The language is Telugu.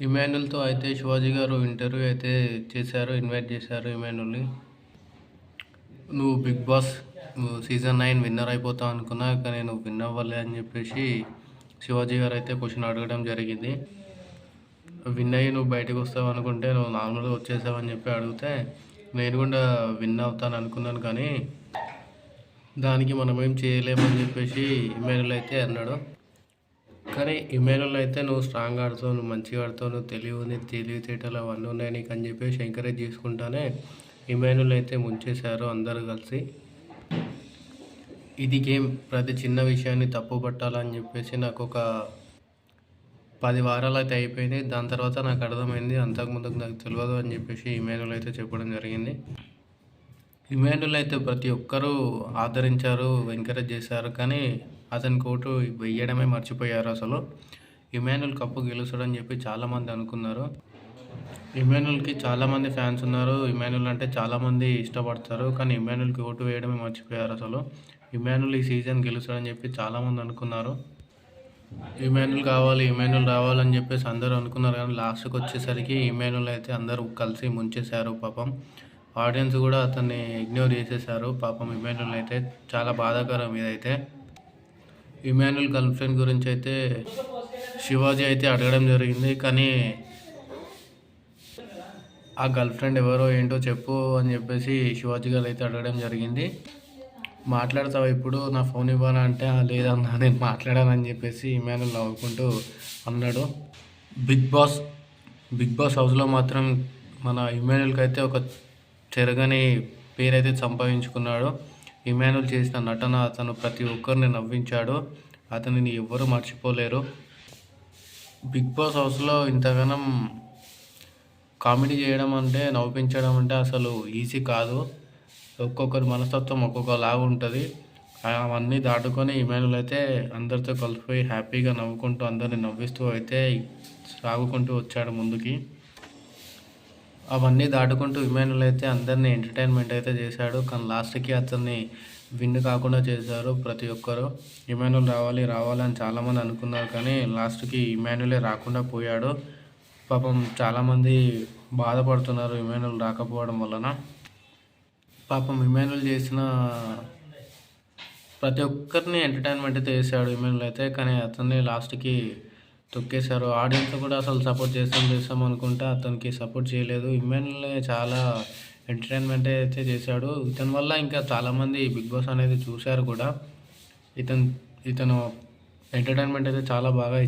ఇమాన్యుల్‌తో అయితే 'శివాజీ' గారు ఇంటర్వ్యూ అయితే చేశారు. ఇన్వైట్ చేశారు ఇమాన్యుల్‌ని. "నువ్వు 'బిగ్ బాస్' సీజన్ 9 విన్నర్ అయిపోతావు అనుకున్నా. కానీ నువ్వు విన్ అవ్వలే" అని చెప్పేసి 'శివాజీ' గారు అయితే క్వెషన్ అడగడం జరిగింది. "విన్ అయ్యి నువ్వు బయటకు వస్తావు అనుకుంటే నువ్వు నార్మల్‌గా వచ్చేసావు" అని చెప్పి అడిగితే, "నేను కూడా విన్ అవుతాను అనుకున్నాను కానీ దానికి మనం ఏం చేయలేమని" చెప్పేసి ఇమాన్యుల్ అయితే అన్నాడు. కానీ ఇమాన్యుల్ అయితే "నువ్వు స్ట్రాంగ్‌గా ఆడుతావు, నువ్వు మంచిగా ఆడుతావు, నువ్వు తెలివితేటలు అవన్నీ ఉన్నాయి నీకు" అని చెప్పేసి ఎంకరేజ్ చేసుకుంటానే ఇమాన్యుల్ అయితే ముంచేశారు అందరూ కలిసి. ఇది గేమ్, ప్రతి చిన్న విషయాన్ని తప్పుపట్టాలని చెప్పేసి నాకు ఒక 10 వారాలు అయితే అయిపోయింది. దాని తర్వాత నాకు అర్థమైంది, అంతకుముందుకు నాకు తెలియదు అని చెప్పేసి ఇమాన్యుల్ అయితే చెప్పడం జరిగింది. ఇమాన్యుల్ అయితే ప్రతి ఒక్కరూ ఆదరించారు, ఎంకరేజ్ చేశారు. కానీ అతనికి ఓటు వెయ్యడమే మర్చిపోయారు అసలు. ఇమాన్యుల్ కప్పు గెలుస్తాడని చెప్పి చాలామంది అనుకున్నారు. ఇమాన్యుల్‌కి చాలామంది ఫ్యాన్స్ ఉన్నారు. ఇమాన్యుల్ అంటే చాలామంది ఇష్టపడతారు. కానీ ఇమాన్యుల్‌కి ఓటు వేయడమే మర్చిపోయారు అసలు. ఇమాన్యుల్ ఈ సీజన్ గెలుస్తాడని చెప్పి చాలామంది అనుకున్నారు. ఇమాన్యుల్ రావాలని చెప్పేసి అందరూ అనుకున్నారు. కానీ లాస్ట్‌కి వచ్చేసరికి ఇమాన్యుల్ అయితే అందరూ కలిసి ముంచేశారు పాపం. ఆడియన్స్ కూడా అతన్ని ఇగ్నోర్ చేసేశారు పాపం. ఇమాన్యుల్ అయితే చాలా బాధాకరం ఇదైతే. ఇమాన్యుల్ గర్ల్ ఫ్రెండ్ గురించి అయితే శివాజీ అయితే అడగడం జరిగింది. కానీ ఆ గర్ల్ ఫ్రెండ్ ఎవరో ఏంటో చెప్పు అని చెప్పేసి శివాజీ గారు అయితే అడగడం జరిగింది. "మాట్లాడతావా ఇప్పుడు, నా ఫోన్ ఇవ్వాలా" అంటే లేదన్నా నేను మాట్లాడానని చెప్పేసి ఇమాన్యుల్ నవ్వుకుంటూ అన్నాడు. బిగ్ బాస్ హౌస్లో మాత్రం మన ఇమాన్యుల్‌కి అయితే ఒక చెరగని పేరైతే సంపాదించుకున్నాడు. ఇమాన్యుల్ చేసిన నటన, అతను ప్రతి ఒక్కరిని నవ్వించాడు. అతనిని ఎవ్వరూ మర్చిపోలేరు. బిగ్ బాస్ హౌస్లో ఇంతగానం కామెడీ చేయడం అంటే, నవ్వించడం అంటే అసలు ఈజీ కాదు. ఒక్కొక్కరి మనస్తత్వం ఒక్కొక్కలాగా ఉంటుంది. అవన్నీ దాటుకొని ఇమాన్యుల్ అయితే అందరితో కలిసిపోయి హ్యాపీగా నవ్వుకుంటూ అందరిని నవ్విస్తూ అయితే సాగుకుంటూ వచ్చాడు ముందుకి. అవన్నీ దాటుకుంటూ ఇమాన్యుల్ అయితే అందరినీ ఎంటర్టైన్మెంట్ అయితే చేశాడు. కానీ లాస్ట్‌కి అతన్ని విన్ కాకుండా చేశారు ప్రతి ఒక్కరు. ఇమాన్యుల్ రావాలని చాలామంది అనుకున్నారు. కానీ లాస్ట్‌కి ఇమాన్యులే రాకుండా పోయాడు. పాపం చాలామంది బాధపడుతున్నారు ఇమాన్యుల్ రాకపోవడం వలన. పాపం ఇమాన్యుల్ చేసిన ప్రతి ఒక్కరిని ఎంటర్టైన్మెంట్ అయితే చేశాడు ఇమాన్యుల్ అయితే. కానీ అతన్ని లాస్ట్‌కి తొక్కేశారు. ఆడియన్స్ కూడా అసలు సపోర్ట్ చేస్తాం అనుకుంటే అతనికి సపోర్ట్ చేయలేదు. ఇమాన్యుల్ చాలా ఎంటర్టైన్మెంట్ అయితే చేశాడు. ఇతని వల్ల ఇంకా చాలామంది బిగ్ బాస్ అనేది చూశారు కూడా. ఇతను ఎంటర్టైన్మెంట్ అయితే చాలా బాగా